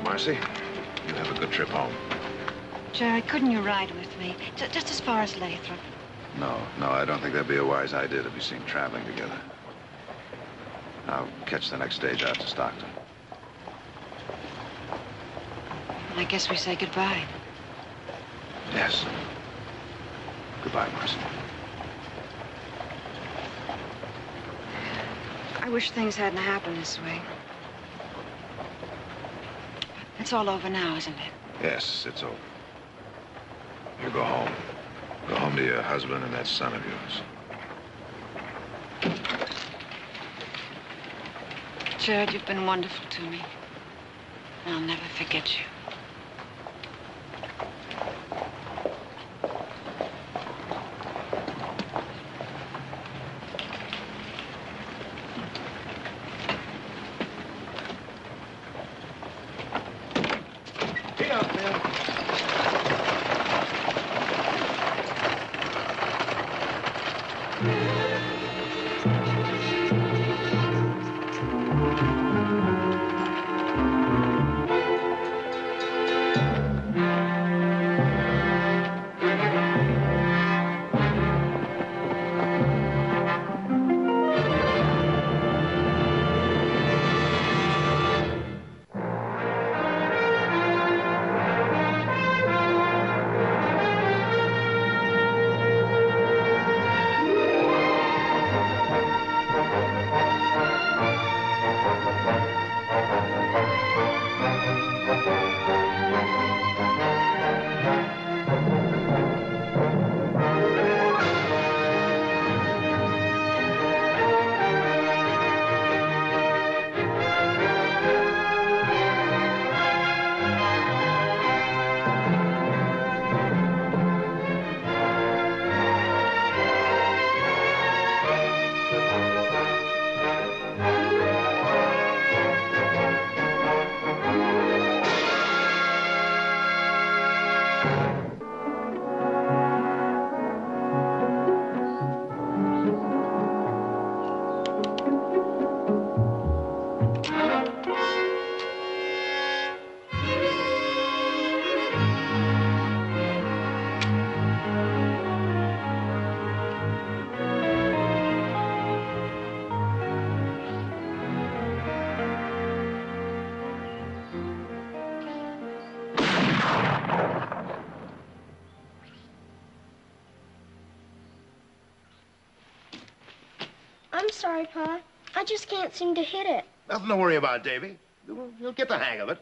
Marcy, you have a good trip home. Jared, couldn't you ride with me? Just as far as Lathrop. No, I don't think that'd be a wise idea to be seen traveling together. I'll catch the next stage out to Stockton. I guess we say goodbye. Yes. Goodbye, Marcy. I wish things hadn't happened this way. It's all over now, isn't it? Yes, it's over. You go home. Go home to your husband and that son of yours. Jared, you've been wonderful to me. I'll never forget you. I'm sorry, Pa. I just can't seem to hit it. Nothing to worry about, Davy. You'll get the hang of it.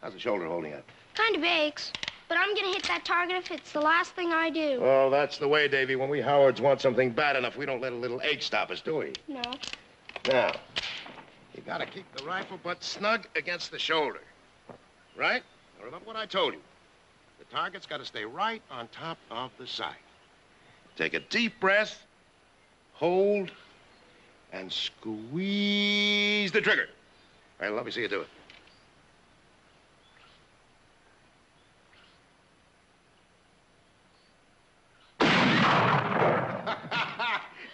How's the shoulder holding up? Kind of aches, but I'm gonna hit that target if it's the last thing I do. Oh, that's the way, Davy. When we Howards want something bad enough, we don't let a little ache stop us, do we? No. Now, you gotta keep the rifle butt snug against the shoulder. Right? Now, remember what I told you. The target's gotta stay right on top of the sight. Take a deep breath, hold, and squeeze the trigger. All right, let me see you do it.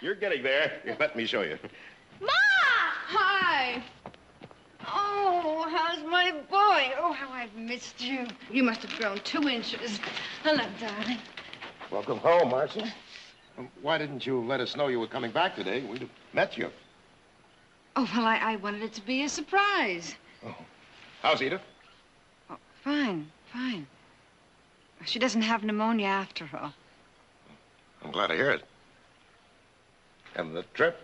You're getting there. Let me show you. Ma! Hi. Oh, how's my boy? Oh, how I've missed you. You must have grown 2 inches. Hello, darling. Welcome home, Marcy. Why didn't you let us know you were coming back today? We'd have met you. Oh, well, I wanted it to be a surprise. Oh. How's Edith? Oh, fine. She doesn't have pneumonia after all. I'm glad to hear it. And the trip?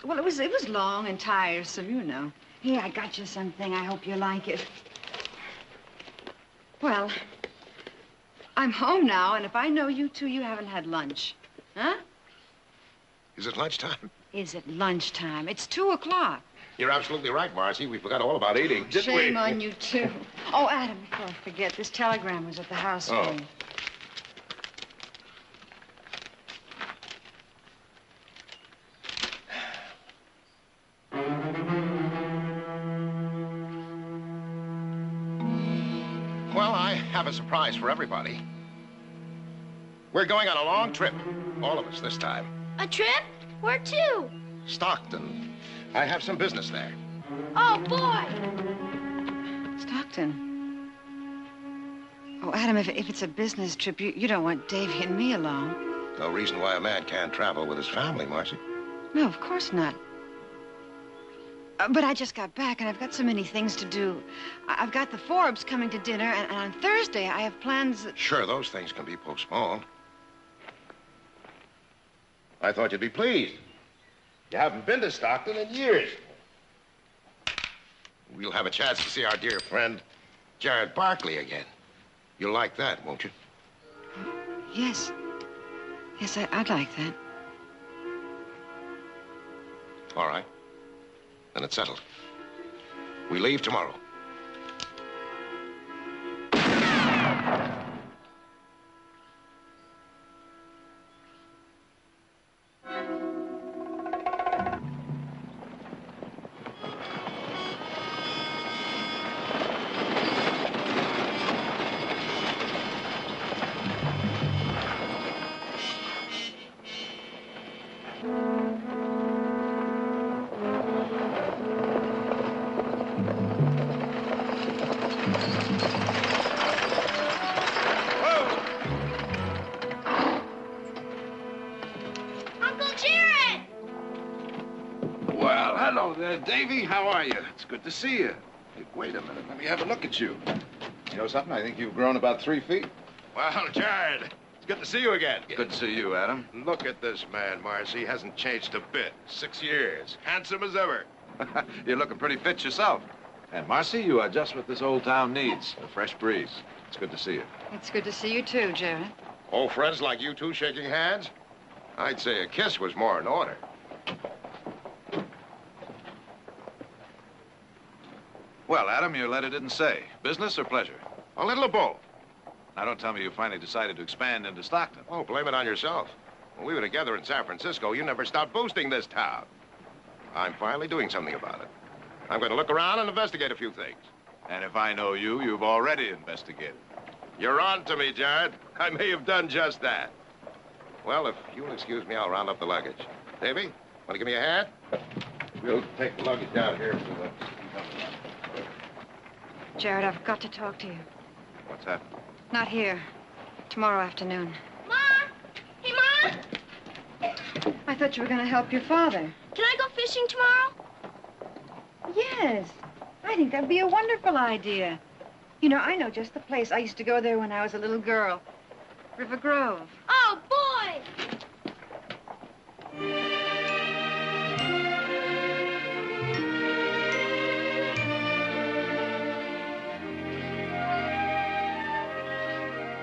Well, it was long and tiresome, you know. Here, I got you something. I hope you like it. Well, I'm home now, and if I know you two, you haven't had lunch. Huh? Is it lunchtime? Is it lunchtime? It's 2 o'clock. You're absolutely right, Marcy. We forgot all about eating, didn't we? Shame on you, too. Oh, Adam, before I forget, this telegram was at the house for you. Well, I have a surprise for everybody. We're going on a long trip. All of us this time. A trip? Where to? Stockton. I have some business there. Oh, boy. Stockton. Oh, Adam, if it's a business trip, you don't want Davy and me along. No reason why a man can't travel with his family, Marcy. No, of course not. But I just got back, and I've got so many things to do. I've got the Forbes coming to dinner, and on Thursday I have plans that... Sure, those things can be postponed. I thought you'd be pleased. You haven't been to Stockton in years. We'll have a chance to see our dear friend, Jared Barkley, again. You'll like that, won't you? Yes. Yes, I'd like that. All right. Then it's settled. We leave tomorrow. Hello there, Davy. How are you? It's good to see you. Hey, wait a minute. Let me have a look at you. You know something? I think you've grown about 3 feet. Well, Jared, it's good to see you again. Good to see you, Adam. Look at this man, Marcy. He hasn't changed a bit. 6 years. Handsome as ever. You're looking pretty fit yourself. And, Marcy, you are just what this old town needs. A fresh breeze. It's good to see you. It's good to see you, too, Jared. Old friends like you two shaking hands? I'd say a kiss was more in order. Well, Adam, your letter didn't say. Business or pleasure? A little of both. Now, don't tell me you finally decided to expand into Stockton. Oh, blame it on yourself. When we were together in San Francisco, you never stopped boosting this town. I'm finally doing something about it. I'm going to look around and investigate a few things. And if I know you, you've already investigated. You're on to me, Jared. I may have done just that. Well, if you'll excuse me, I'll round up the luggage. Davy, want to give me a hand? We'll take the luggage down here to the... Jared, I've got to talk to you. What's that? Not here. Tomorrow afternoon. Mom! Hey, Mom! I thought you were going to help your father. Can I go fishing tomorrow? Yes. I think that'd be a wonderful idea. You know, I know just the place. I used to go there when I was a little girl. River Grove. Oh, boy!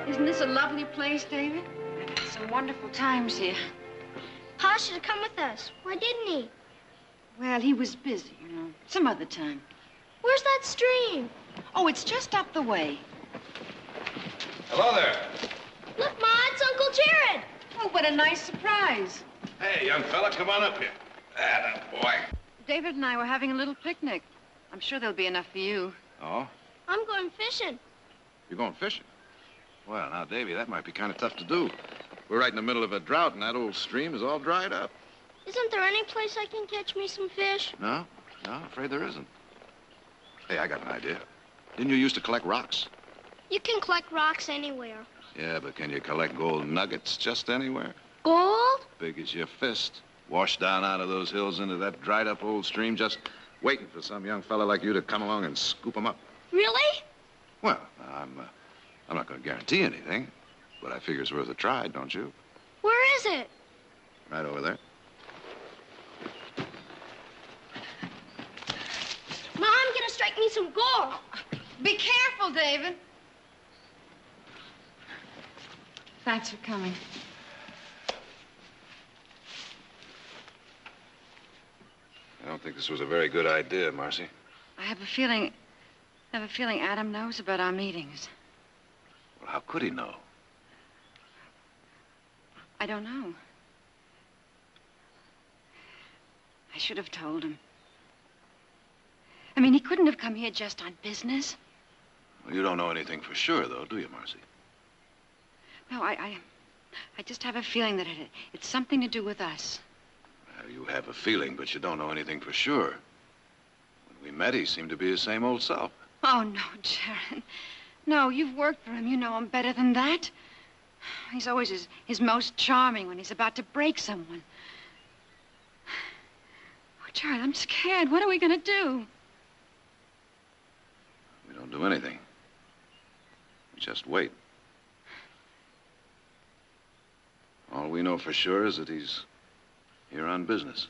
Isn't this a lovely place, David? I've had some wonderful times here. Pa should have come with us. Why didn't he? Well, he was busy, you know. Some other time. Where's that stream? Oh, it's just up the way. Hello there. Look, Ma, it's Uncle Jared. Oh, what a nice surprise. Hey, young fella, come on up here. Atta boy. David and I were having a little picnic. I'm sure there'll be enough for you. Oh? I'm going fishing. You're going fishing? Well, now, Davy, that might be kind of tough to do. We're right in the middle of a drought, and that old stream is all dried up. Isn't there any place I can catch me some fish? No, I'm afraid there isn't. Hey, I got an idea. Didn't you used to collect rocks? You can collect rocks anywhere. Yeah, but can you collect gold nuggets just anywhere? Gold? Big as your fist. Washed down out of those hills into that dried-up old stream, just waiting for some young fella like you to come along and scoop them up. Really? Well, I'm not going to guarantee anything, but I figure it's worth a try, don't you? Where is it? Right over there. Mom, gonna strike me some gold. Be careful, David. Thanks for coming. think this was a very good idea, Marcy. I have a feeling Adam knows about our meetings. Well, how could he know? I don't know. I should have told him. I mean, he couldn't have come here just on business. Well, you don't know anything for sure, though, do you, Marcy? No, I just have a feeling that it's something to do with us. Well, you have a feeling, but you don't know anything for sure. When we met, he seemed to be his same old self. Oh, no, Jared. No, you've worked for him. You know him better than that. He's always his most charming when he's about to break someone. Oh, Jared, I'm scared. What are we going to do? We don't do anything. We just wait. All we know for sure is that he's here on business.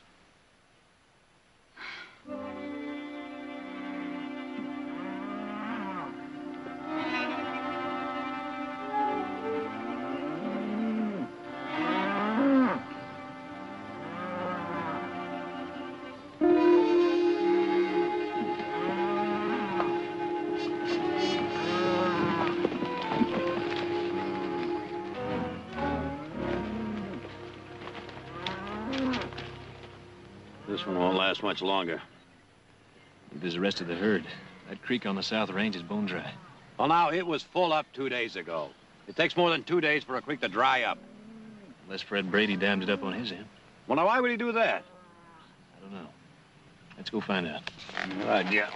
This one won't last much longer. There's the rest of the herd. That creek on the south range is bone dry. Well, now, it was full up 2 days ago. It takes more than 2 days for a creek to dry up. Unless Fred Brady dammed it up on his end. Well, now, why would he do that? I don't know. Let's go find out. Good idea.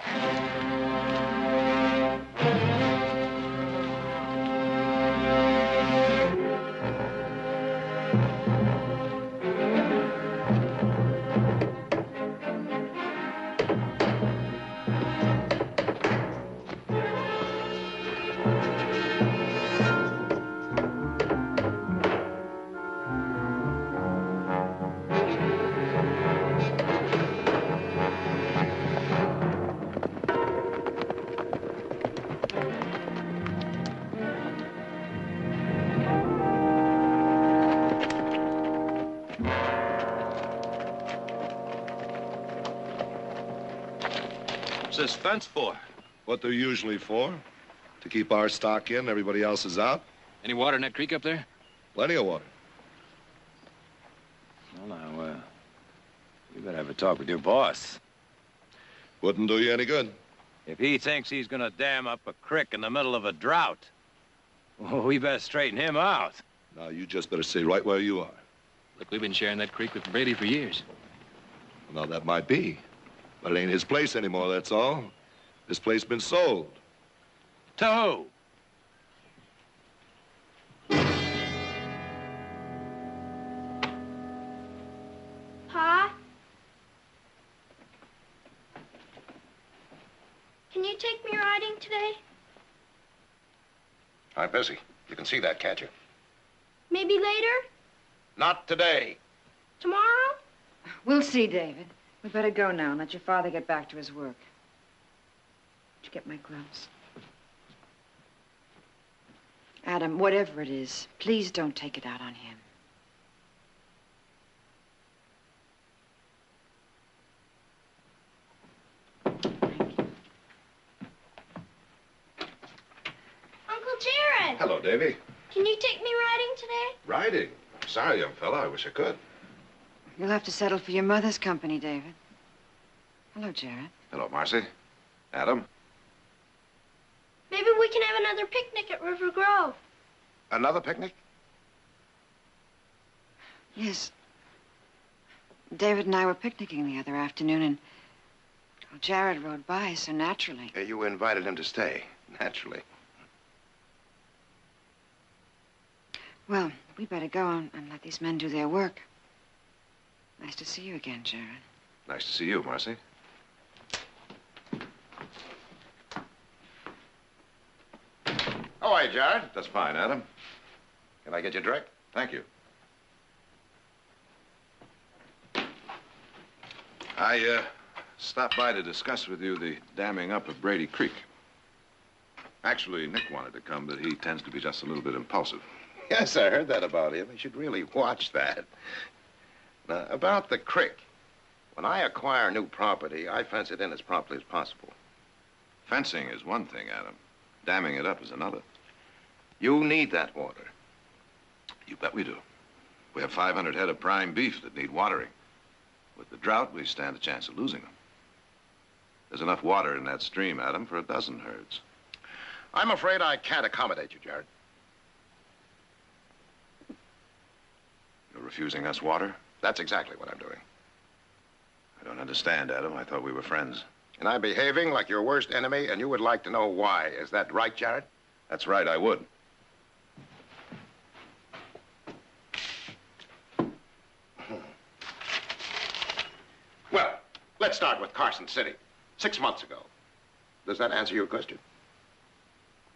What's this fence for? What they're usually for. To keep our stock in, everybody else is out. Any water in that creek up there? Plenty of water. Well, now, you better have a talk with your boss. Wouldn't do you any good. If he thinks he's gonna dam up a creek in the middle of a drought, well, we better straighten him out. Now, you just better stay right where you are. Look, we've been sharing that creek with Brady for years. Well, now, that might be. But it ain't his place anymore, that's all. This place been sold. To who? Pa? Can you take me riding today? I'm busy. You can see that, can't you? Maybe later? Not today. Tomorrow? We'll see, David. We better go now and let your father get back to his work. Did you get my gloves? Adam, whatever it is, please don't take it out on him. Thank you. Uncle Jared! Hello, Davy. Can you take me riding today? Riding? I'm sorry, young fella. I wish I could. You'll have to settle for your mother's company, David. Hello, Jared. Hello, Marcy. Adam. Maybe we can have another picnic at River Grove. Another picnic? Yes. David and I were picnicking the other afternoon, and Jared rode by, so naturally. You invited him to stay, naturally. Well, we better go and let these men do their work. Nice to see you again, Jared. Nice to see you, Marcy. How are you, Jared? That's fine, Adam. Can I get your drink? Thank you. I stopped by to discuss with you the damming up of Brady Creek. Actually, Nick wanted to come, but he tends to be just a little bit impulsive. Yes, I heard that about him. You should really watch that. Now, about the creek. When I acquire new property, I fence it in as promptly as possible. Fencing is one thing, Adam. Damming it up is another. You need that water. You bet we do. We have 500 head of prime beef that need watering. With the drought, we stand a chance of losing them. There's enough water in that stream, Adam, for a dozen herds. I'm afraid I can't accommodate you, Jared. You're refusing us water? That's exactly what I'm doing. I don't understand, Adam. I thought we were friends. And I'm behaving like your worst enemy, and you would like to know why. Is that right, Jared? That's right, I would. Well, let's start with Carson City. 6 months ago. Does that answer your question?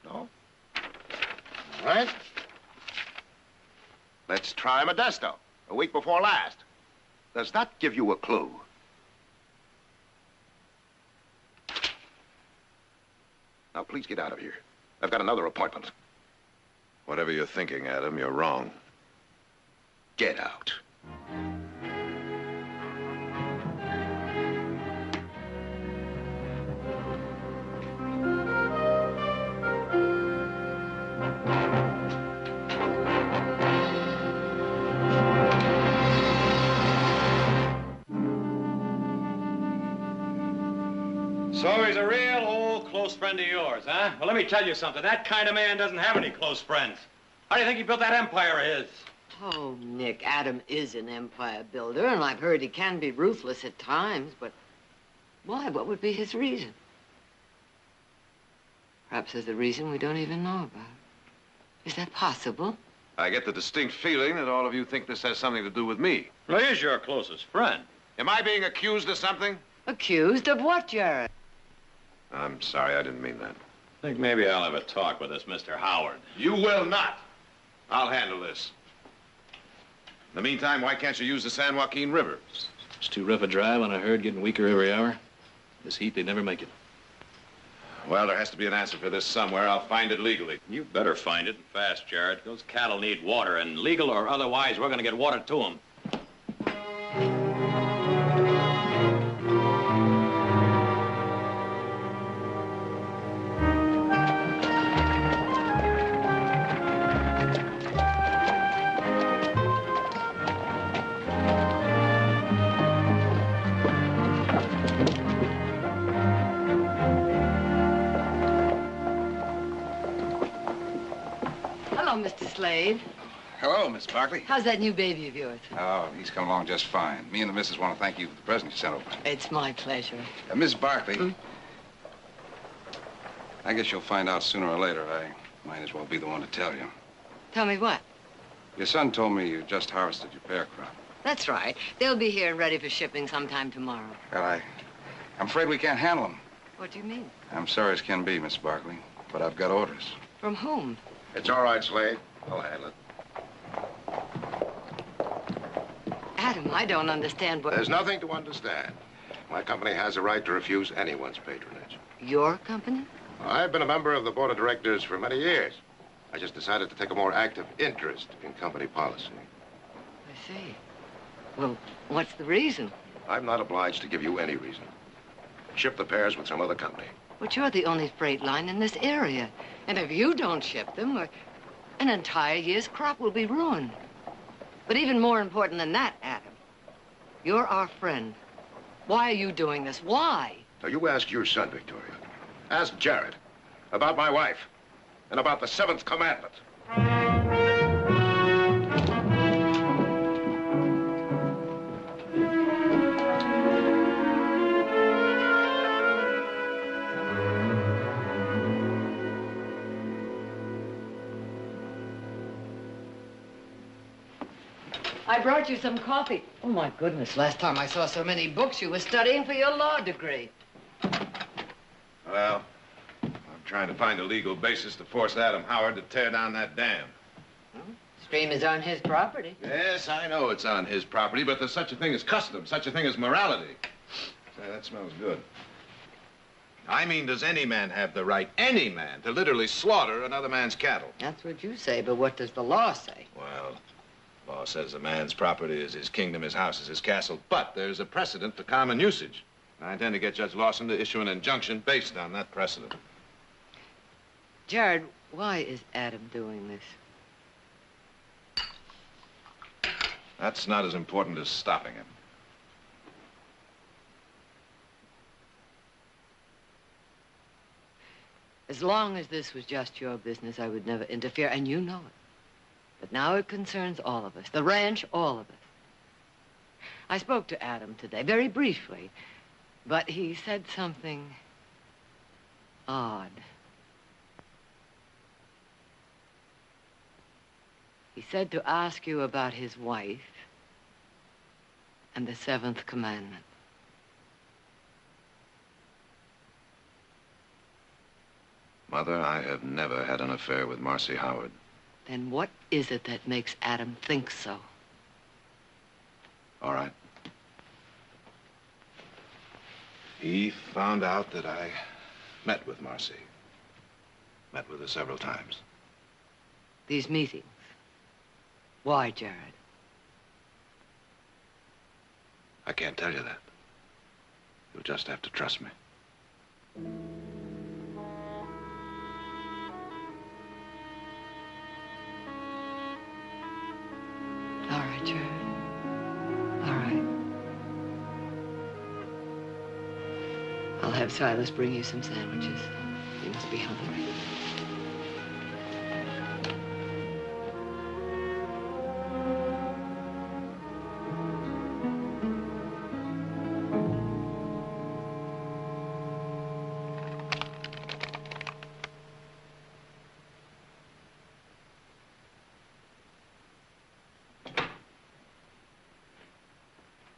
No? All right. Let's try Modesto, a week before last. Does that give you a clue? Now, please get out of here. I've got another appointment. Whatever you're thinking, Adam, you're wrong. Get out. So he's a real old close friend of yours, huh? Well, let me tell you something. That kind of man doesn't have any close friends. How do you think he built that empire of his? Oh, Nick, Adam is an empire builder, and I've heard he can be ruthless at times, but why? What would be his reason? Perhaps there's a reason we don't even know about. Is that possible? I get the distinct feeling that all of you think this has something to do with me. Well, he's your closest friend. Am I being accused of something? Accused of what, Jared? I'm sorry, I didn't mean that. I think maybe I'll have a talk with this Mr. Howard. You will not. I'll handle this. In the meantime, why can't you use the San Joaquin River? It's too rough a drive on a herd getting weaker every hour. This heat, they'd never make it. Well, there has to be an answer for this somewhere. I'll find it legally. You better find it fast, Jared. Those cattle need water, and legal or otherwise, we're going to get water to them. Hello, Mr. Slade. Hello, Miss Barkley. How's that new baby of yours? Oh, he's come along just fine. Me and the missus want to thank you for the present you sent over. It's my pleasure. Miss Barkley, I guess you'll find out sooner or later. I might as well be the one to tell you. Tell me what? Your son told me you just harvested your pear crop. That's right. They'll be here and ready for shipping sometime tomorrow. Well, I'm afraid we can't handle them. What do you mean? I'm sorry as can be, Miss Barkley, but I've got orders. From whom? It's all right, Slade. I'll handle it. Adam, I don't understand what... There's nothing to understand. My company has a right to refuse anyone's patronage. Your company? I've been a member of the board of directors for many years. I just decided to take a more active interest in company policy. I see. Well, what's the reason? I'm not obliged to give you any reason. Ship the pears with some other company. But you're the only freight line in this area. And if you don't ship them, an entire year's crop will be ruined. But even more important than that, Adam, you're our friend. Why are you doing this? Why? Now, you ask your son, Victoria. Ask Jared about my wife and about the seventh commandment. I brought you some coffee. Oh, my goodness. Last time I saw so many books, you were studying for your law degree. Well, I'm trying to find a legal basis to force Adam Howard to tear down that dam. Stream is on his property. Yes, I know it's on his property, but there's such a thing as custom, such a thing as morality. Say, that smells good. I mean, does any man have the right, any man, to literally slaughter another man's cattle? That's what you say, but what does the law say? Well, Law says a man's property is his kingdom, his house is his castle, but there's a precedent for common usage. I intend to get Judge Lawson to issue an injunction based on that precedent. Jared, why is Adam doing this? That's not as important as stopping him. As long as this was just your business, I would never interfere, and you know it. But now it concerns all of us, the ranch, all of us. I spoke to Adam today, very briefly, but he said something odd. He said to ask you about his wife and the seventh commandment. Mother, I have never had an affair with Marcy Howard. Then what is it that makes Adam think so? All right. He found out that I met with Marcy. Met with her several times. These meetings. Why, Jared? I can't tell you that. You'll just have to trust me. All right, Jared. All right. I'll have Silas bring you some sandwiches. You must be hungry.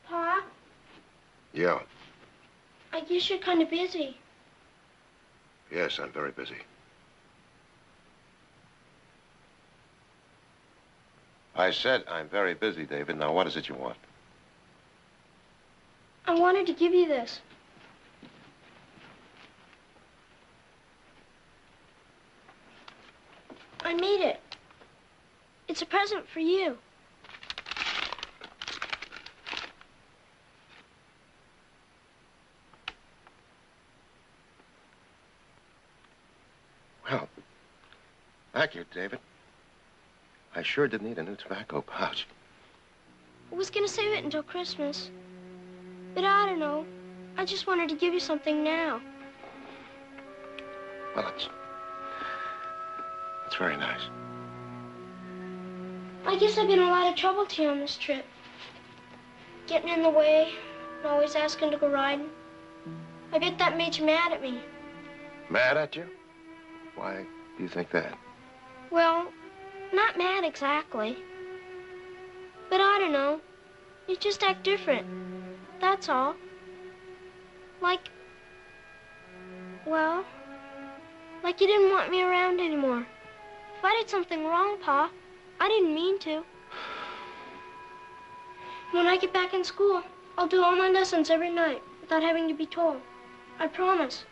Pa, Yeah. I guess you're kind of busy. Yes, I'm very busy. I said I'm very busy, David. Now, what is it you want? I wanted to give you this. I made it. It's a present for you. Well, thank you, David. I sure did need a new tobacco pouch. I was gonna save it until Christmas. But I don't know. I just wanted to give you something now. Well, it's very nice. I guess I've been a lot of trouble to you on this trip. Getting in the way, and always asking to go riding. I bet that made you mad at me. Mad at you? Why do you think that? Well, not mad exactly. But I don't know. You just act different. That's all. Like, well, like you didn't want me around anymore. If I did something wrong, Pa, I didn't mean to. When I get back in school, I'll do all my lessons every night without having to be told. I promise.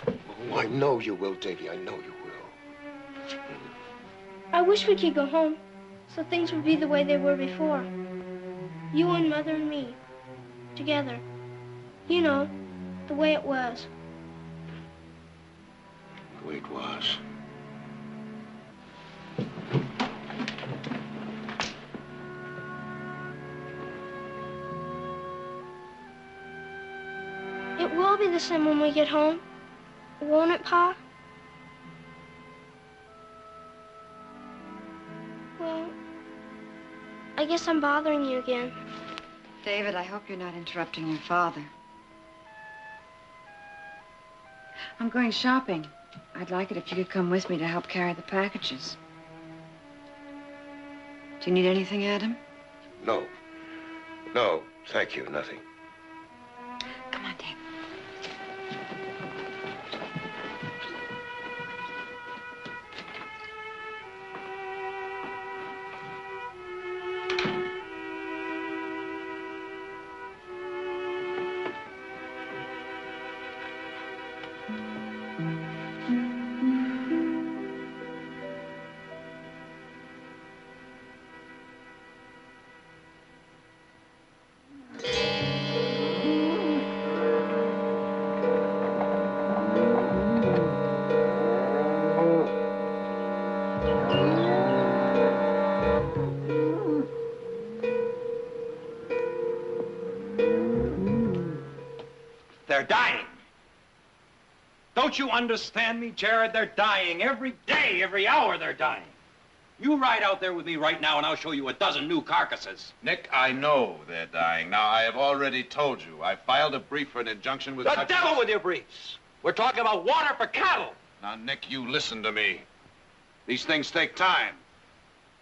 Oh, I know you will, Davy. I know you will. I wish we could go home so things would be the way they were before. You and Mother and me, together. You know, the way it was. The way it was. It will be the same when we get home, won't it, Pa? Well, I guess I'm bothering you again. David, I hope you're not interrupting your father. I'm going shopping. I'd like it if you could come with me to help carry the packages. Do you need anything, Adam? No. No, thank you. Nothing. Come on, David. They're dying. Don't you understand me, Jared? They're dying every day, every hour they're dying. You ride out there with me right now and I'll show you a dozen new carcasses. Nick, I know they're dying. Now, I have already told you. I filed a brief for an injunction with... The devil with your briefs. We're talking about water for cattle. Now, Nick, you listen to me. These things take time.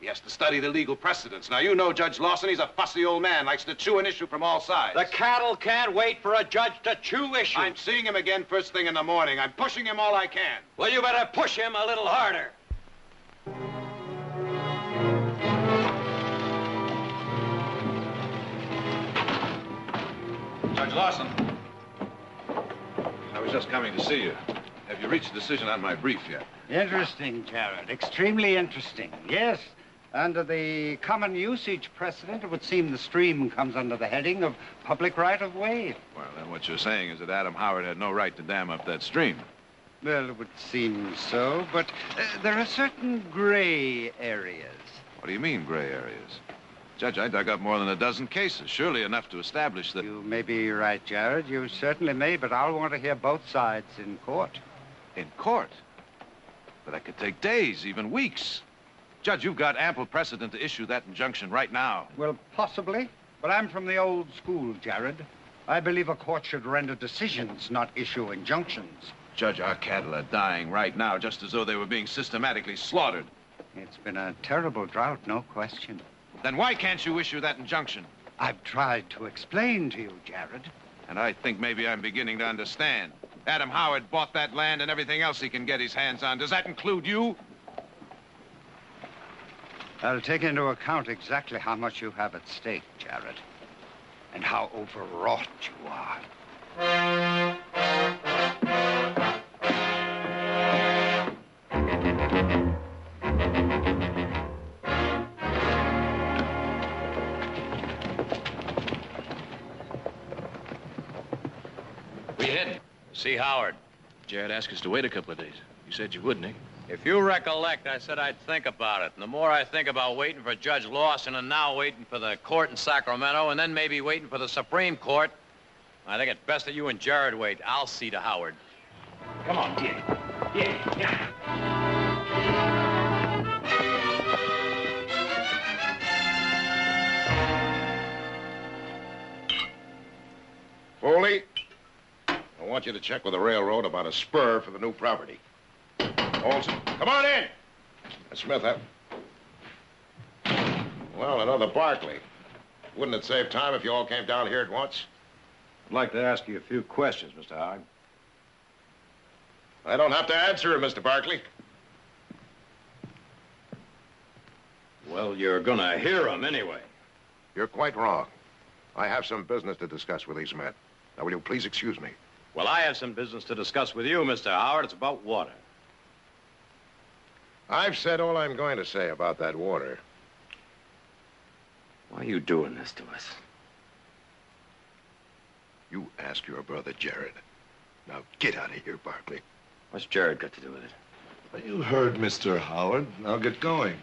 He has to study the legal precedents. Now, you know Judge Lawson, he's a fussy old man, likes to chew an issue from all sides. The cattle can't wait for a judge to chew issues. I'm seeing him again first thing in the morning. I'm pushing him all I can. Well, you better push him a little harder. Judge Lawson, I was just coming to see you. Have you reached a decision on my brief yet? Interesting, Jared. Extremely interesting. Yes. Under the common usage precedent, it would seem the stream comes under the heading of public right-of-way. Well, then what you're saying is that Adam Howard had no right to dam up that stream. Well, it would seem so, but there are certain gray areas. What do you mean, gray areas? Judge, I dug up more than a dozen cases, surely enough to establish that... You may be right, Jared. You certainly may, but I'll want to hear both sides in court. In court? But that could take days, even weeks. Judge, you've got ample precedent to issue that injunction right now. Well, possibly, but I'm from the old school, Jared. I believe a court should render decisions, not issue injunctions. Judge, our cattle are dying right now, just as though they were being systematically slaughtered. It's been a terrible drought, no question. Then why can't you issue that injunction? I've tried to explain to you, Jared. And I think maybe I'm beginning to understand. Adam Howard bought that land and everything else he can get his hands on. Does that include you? I'll take into account exactly how much you have at stake, Jared, and how overwrought you are. We head. See Howard. Jared asked us to wait a couple of days. You said you would, Nick. If you recollect, I said I'd think about it. And the more I think about waiting for Judge Lawson and now waiting for the court in Sacramento and then maybe waiting for the Supreme Court, I think it's best that you and Jared wait. I'll see to Howard. Come on, yeah. Foley, I want you to check with the railroad about a spur for the new property. Olson, come on in. Smith, huh? Well, another Barkley. Wouldn't it save time if you all came down here at once? I'd like to ask you a few questions, Mr. Howard. I don't have to answer it, Mr. Barkley. Well, you're gonna hear him anyway. You're quite wrong. I have some business to discuss with these men. Now, will you please excuse me? Well, I have some business to discuss with you, Mr. Howard. It's about water. I've said all I'm going to say about that water. Why are you doing this to us? You ask your brother, Jared. Now, get out of here, Barkley. What's Jared got to do with it? Well, you heard Mr. Howard. Now get going.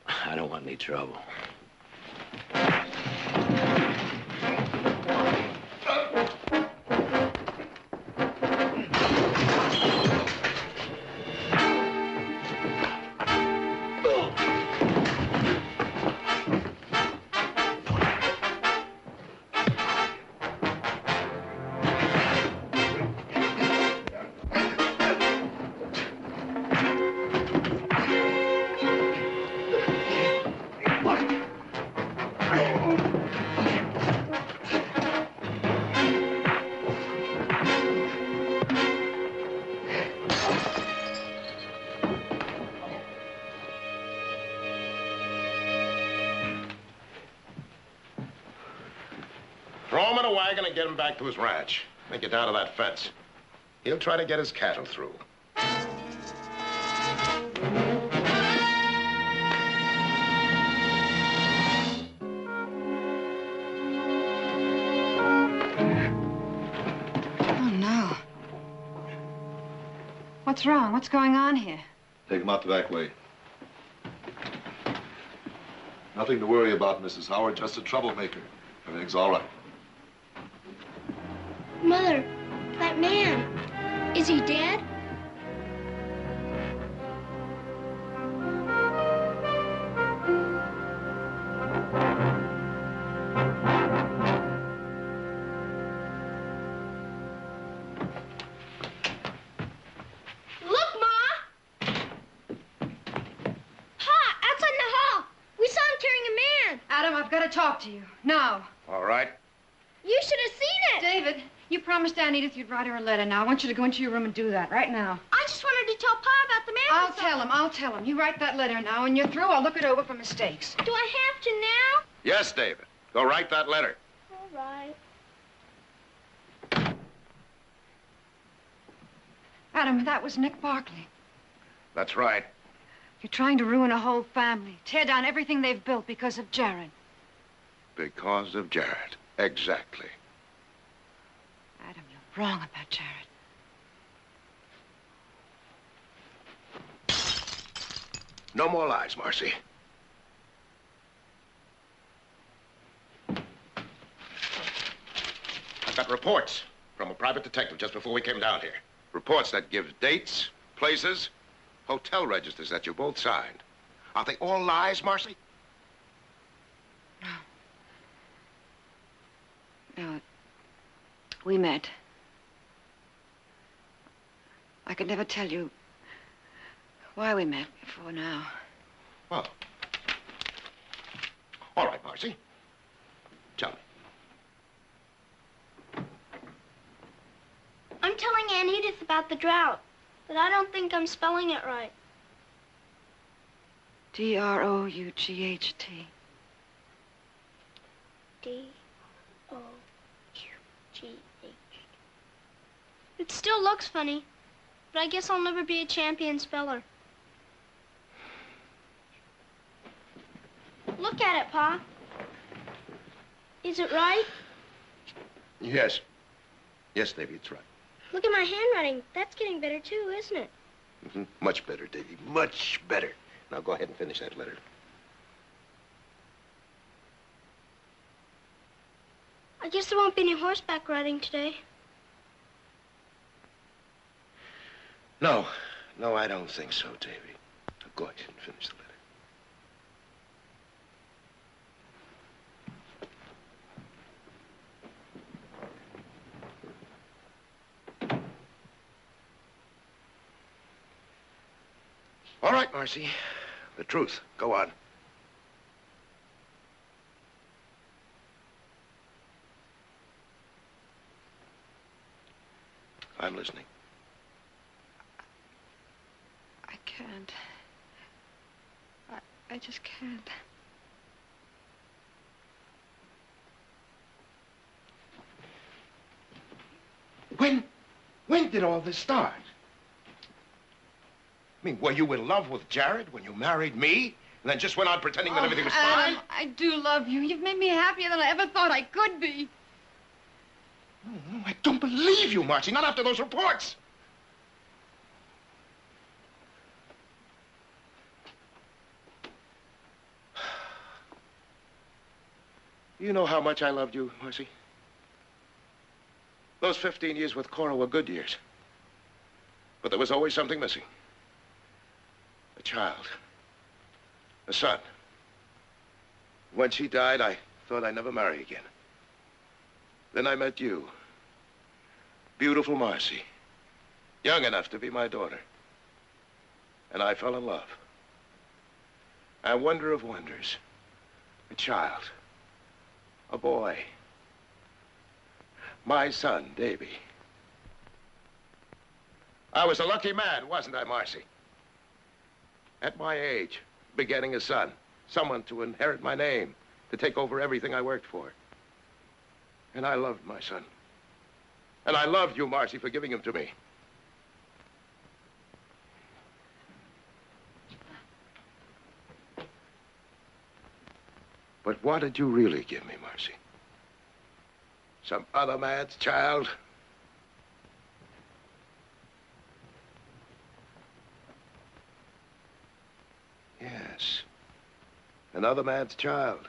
I don't want any trouble. Throw him in a wagon and get him back to his ranch. Then get down to that fence. He'll try to get his cattle through. Oh, no. What's wrong? What's going on here? Take him out the back way. Nothing to worry about, Mrs. Howard. Just a troublemaker. Everything's all right. Mother, that man, is he dead? Talk to you. Now. All right. You should have seen it. David, you promised Aunt Edith you'd write her a letter. Now, I want you to go into your room and do that right now. I just wanted to tell Pa about the man. I'll tell him. You write that letter now. When you're through, I'll look it over for mistakes. Do I have to now? Yes, David. Go write that letter. All right. Adam, that was Nick Barkley. That's right. You're trying to ruin a whole family. Tear down everything they've built because of Jared. Because of Jared. Exactly. Adam, you're wrong about Jared. No more lies, Marcy. I got reports from a private detective just before we came down here. Reports that give dates, places, hotel registers that you both signed. Are they all lies, Marcy? No. We met. I could never tell you why we met before now. Well. All right, Marcy. Tell me. I'm telling Aunt Edith about the drought, but I don't think I'm spelling it right. D-R-O-U-G-H-T. D-O-U-G-H. It still looks funny, but I guess I'll never be a champion speller. Look at it, Pa. Is it right? Yes. Yes, Davy, it's right. Look at my handwriting. That's getting better, too, isn't it? Mm-hmm. Much better, Davy. Much better. Now go ahead and finish that letter. I guess there won't be any horseback riding today. No. No, I don't think so, Davy. Now go ahead and finish the letter. All right, Marcy. The truth. Go on. I'm listening. I can't. I just can't. When did all this start? I mean, were you in love with Jared when you married me? And then just went on pretending that everything was fine? Adam, I do love you. You've made me happier than I ever thought I could be. No, I don't believe you, Marcy. Not after those reports. You know how much I loved you, Marcy? Those 15 years with Cora were good years. But there was always something missing. A child. A son. When she died, I thought I'd never marry again. Then I met you. Beautiful Marcy. Young enough to be my daughter. And I fell in love. And wonder of wonders. A child. A boy. My son, Davy. I was a lucky man, wasn't I, Marcy? At my age, begetting a son. Someone to inherit my name. To take over everything I worked for. And I loved my son. And I loved you, Marcy, for giving him to me. But what did you really give me, Marcy? Some other man's child? Yes. And Another man's child.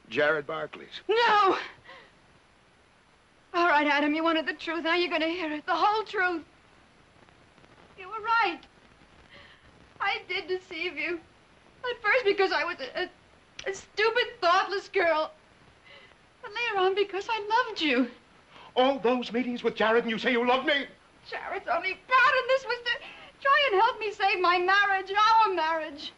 Jared Barkley's. No! All right, Adam, you wanted the truth. Now you're going to hear it. The whole truth. You were right. I did deceive you. At first because I was a stupid, thoughtless girl. But later on because I loved you. All those meetings with Jared and you say you love me? Jared's only part in this was to try and help me save my marriage, our marriage.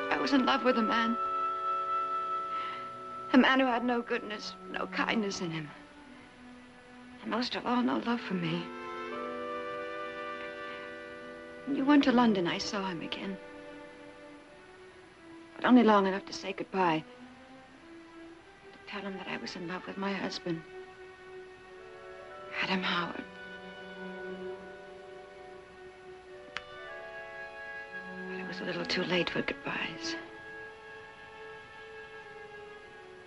I was in love with a man. A man who had no goodness, no kindness in him. And most of all, no love for me. When you went to London, I saw him again. But only long enough to say goodbye. To tell him that I was in love with my husband, Adam Howard. But it was a little too late for goodbyes.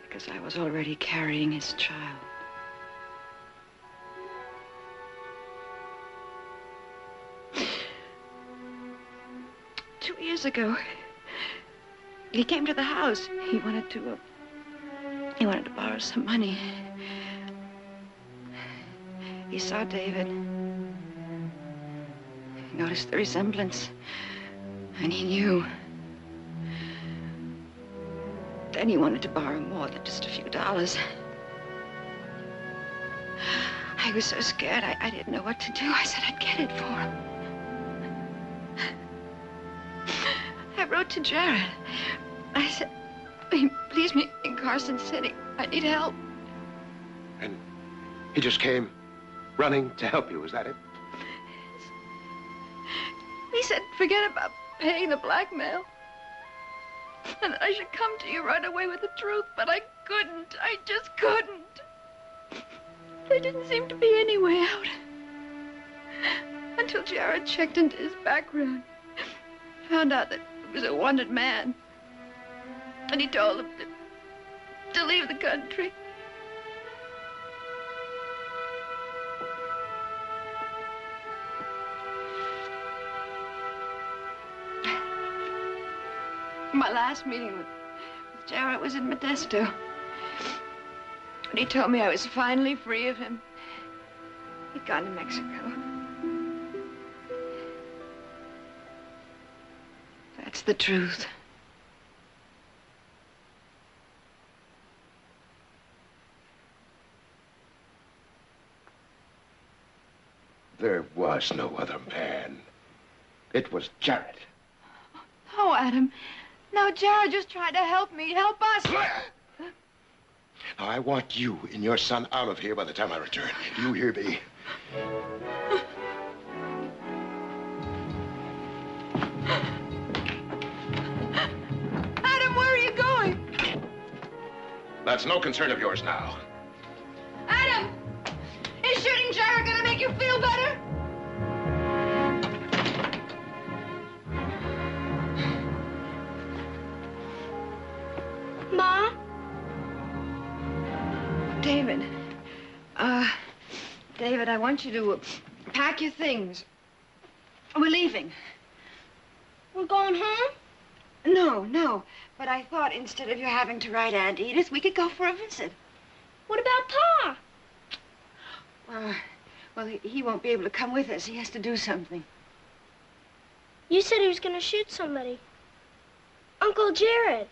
Because I was already carrying his child. Years ago, he came to the house. He wanted to borrow some money. He saw David. He noticed the resemblance, and he knew. Then he wanted to borrow more than just a few dollars. I was so scared, I didn't know what to do. I said I'd get it for him. I wrote to Jared. I said, please meet me in Carson City. I need help. And he just came running to help you, is that it? He said, forget about paying the blackmail. And I should come to you right away with the truth, but I couldn't. I just couldn't. There didn't seem to be any way out. Until Jared checked into his background. Found out that he was a wanted man. And he told him to leave the country. My last meeting with Jared was in Modesto. And he told me I was finally free of him. He'd gone to Mexico. That's the truth. There was no other man. It was Jared. No, Adam. No, Jared just tried to help me, help us. Now, I want you and your son out of here by the time I return. Do you hear me? Adam, where are you going? That's no concern of yours now. Adam! Is shooting Jared gonna make you feel better? Ma? David. David, I want you to pack your things. We're leaving. We're going home? No. But I thought instead of you having to write Aunt Edith, we could go for a visit. What about Pa? Well, he won't be able to come with us. He has to do something. You said he was going to shoot somebody. Uncle Jared.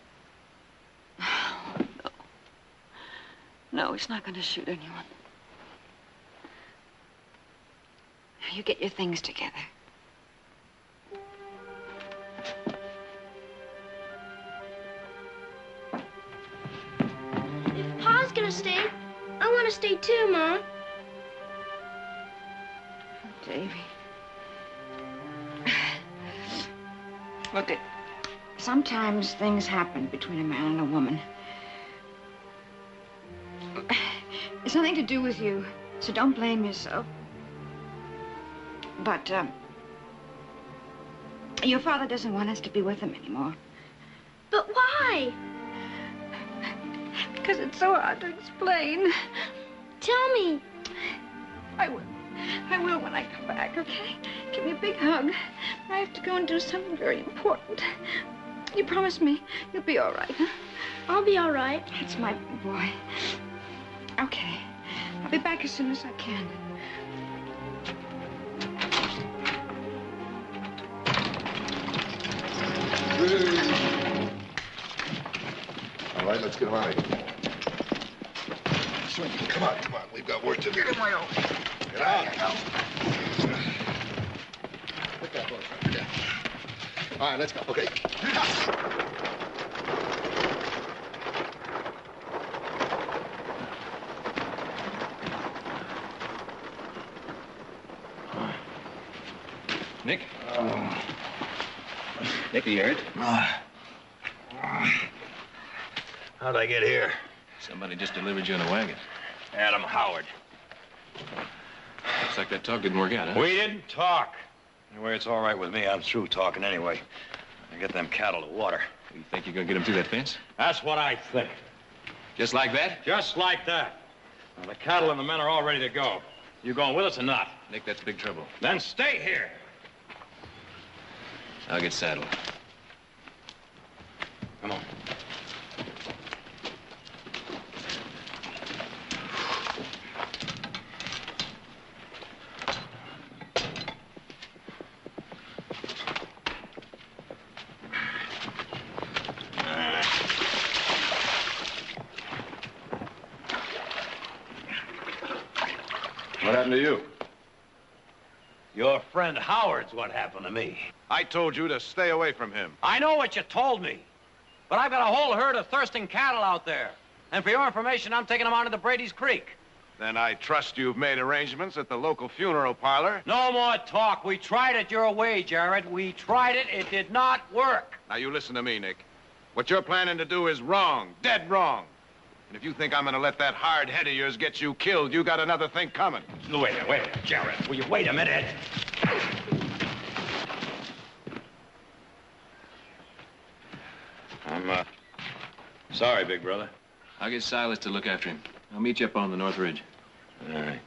No, he's not going to shoot anyone. You get your things together. If Pa's going to stay, I want to stay too, Mom. Davy. Look, sometimes things happen between a man and a woman. It's nothing to do with you, so don't blame yourself. But, your father doesn't want us to be with him anymore. But why? Because it's so hard to explain. Tell me. I will. I will when I come back, okay? Give me a big hug. I have to go and do something very important. You promise me you'll be all right, huh? I'll be all right. That's my boy. Okay. I'll be back as soon as I can. All right, let's get him out of here. Swing, come on. We've got work to do. Get out. Pick that horse up. Yeah. All right, let's go. Okay. Nick? Nick, are you hurt? How'd I get here? Somebody just delivered you in a wagon. Adam Howard. Looks like that talk didn't work out, huh? We didn't talk. Anyway, it's all right with me. I'm through talking anyway. I get them cattle to water. You think you're gonna get them through that fence? That's what I think. Just like that? Just like that. Now, the cattle and the men are all ready to go. You going with us or not? Nick, that's big trouble. Then stay here. I'll get saddled. Come on. What happened to you? Your friend Howard's what happened to me. I told you to stay away from him. I know what you told me, but I've got a whole herd of thirsting cattle out there. And for your information, I'm taking them out into Brady's Creek. Then I trust you've made arrangements at the local funeral parlor. No more talk. We tried it your way, Jared. We tried it. It did not work. Now, you listen to me, Nick. What you're planning to do is wrong, dead wrong. And if you think I'm gonna let that hard head of yours get you killed, you got another thing coming. Wait a minute, Jared. Will you wait a minute? I'm, sorry, big brother. I'll get Silas to look after him. I'll meet you up on the North Ridge. All right.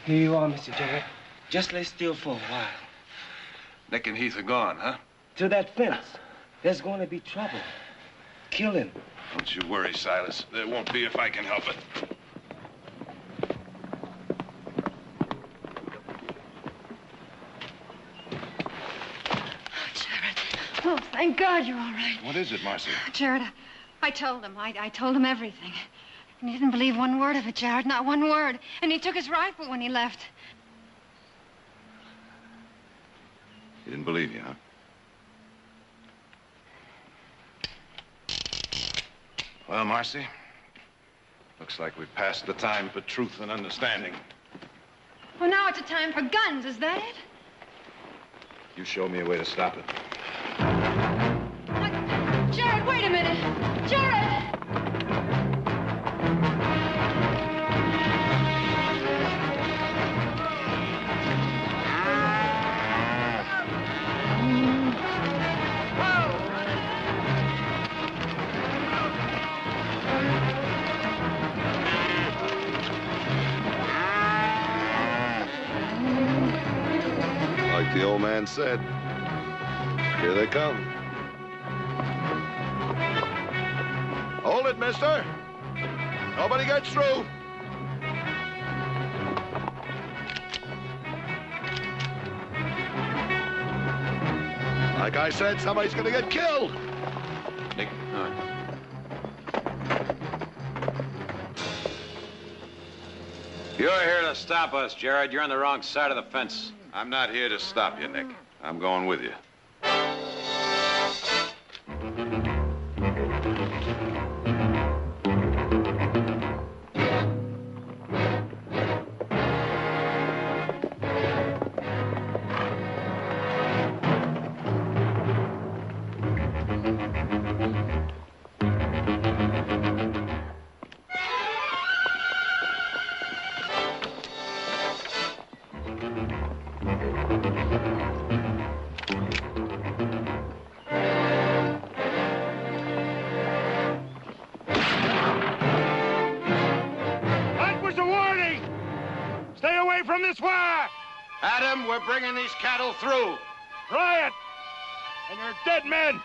Here you are, Mr. Jared. Just lay still for a while. Nick and Heath are gone, huh? To that fence. There's going to be trouble. Killing. Don't you worry, Silas. There won't be if I can help it. Oh, thank God you're all right. What is it, Marcy? Jared, I told him. I told him everything. And he didn't believe one word of it, Jared, not one word. And he took his rifle when he left. He didn't believe you, huh? Well, Marcy, looks like we've passed the time for truth and understanding. Well, now it's a time for guns, is that it? You show me a way to stop it. Jared, wait a minute. Jared! Like the old man said, here they come. Hold it, mister. Nobody gets through. Like I said, somebody's gonna get killed. Nick, all right. You're here to stop us, Jared. You're on the wrong side of the fence. I'm not here to stop you, Nick. I'm going with you. Adam, we're bringing these cattle through. Try it, and you're dead men.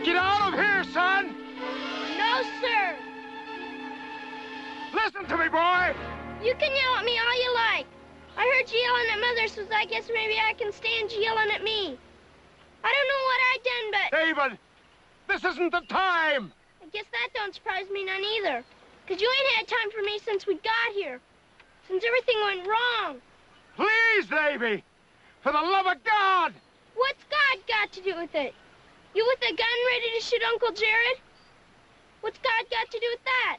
Get out of here, son! No, sir. Listen to me, boy! You can yell at me all you like. I heard you yelling at Mother, so I guess maybe I can stand you yelling at me. I don't know what I done, but... David, this isn't the time! I guess that don't surprise me none either. Because you ain't had time for me since we got here. Since everything went wrong. Please, Davy! For the love of God! What's God got to do with it? You with a gun ready to shoot Uncle Jared? What's God got to do with that?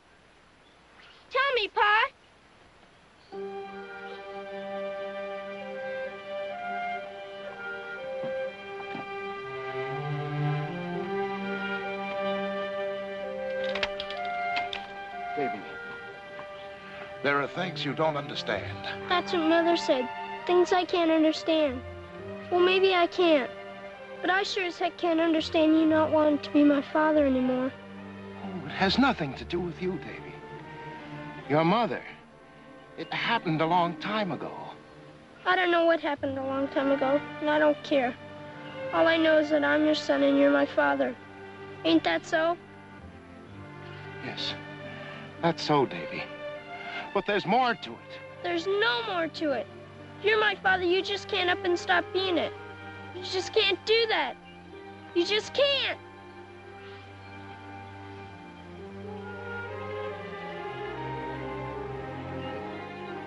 Tell me, Pa. Davy, there are things you don't understand. That's what Mother said. Things I can't understand. Well, maybe I can't. But I sure as heck can't understand you not wanting to be my father anymore. Oh, it has nothing to do with you, Davy. Your mother. It happened a long time ago. I don't know what happened a long time ago, and I don't care. All I know is that I'm your son and you're my father. Ain't that so? Yes, that's so, Davy. But there's more to it. There's no more to it. You're my father, you just can't up and stop being it. You just can't do that. You just can't.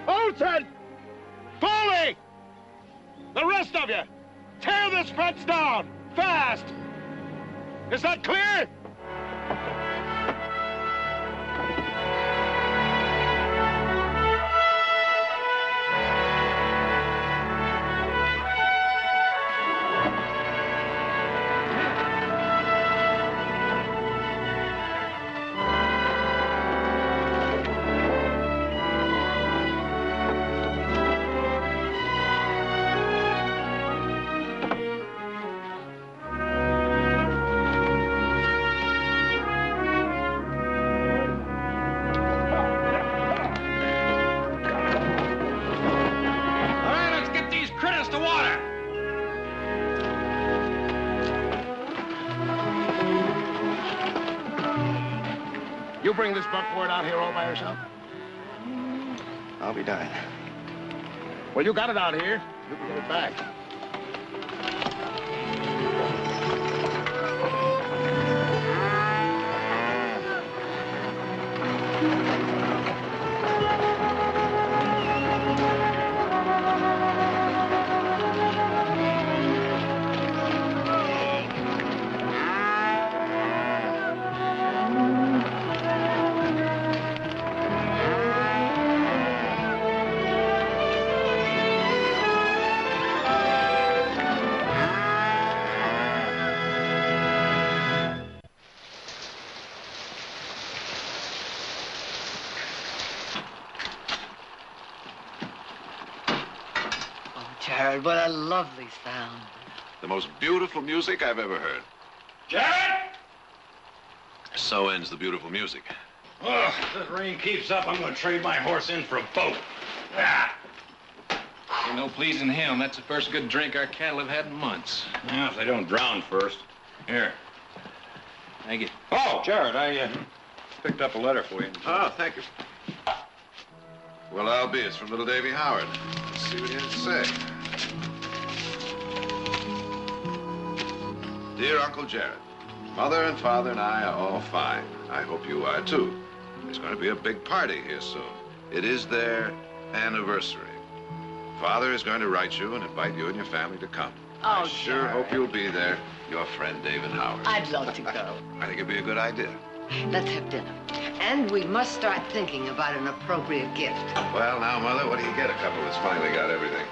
Olson! Foley! The rest of you, tear this fence down, fast! Is that clear? You bring this buckboard out here all by yourself? I'll be darned. Well, you got it out here. You can get it back. Jared, what a lovely sound. The most beautiful music I've ever heard. Jared! So ends the beautiful music. Oh, if this rain keeps up, I'm gonna trade my horse in for a boat. Ah. Ain't no pleasing him. That's the first good drink our cattle have had in months. Yeah, if they don't drown first. Here. Thank you. Oh, Jared, I picked up a letter for you. Oh, thank you. Well, I'll be. It's from little Davy Howard. Let's see what he has to say. Dear Uncle Jared, Mother and Father and I are all fine. I hope you are, too. There's going to be a big party here soon. It is their anniversary. Father is going to write you and invite you and your family to come. I sure hope you'll be there. Your friend, David Howard. I'd love to go. I think it'd be a good idea. Let's have dinner. And we must start thinking about an appropriate gift. Well, now, Mother, what do you get a couple that's finally got everything?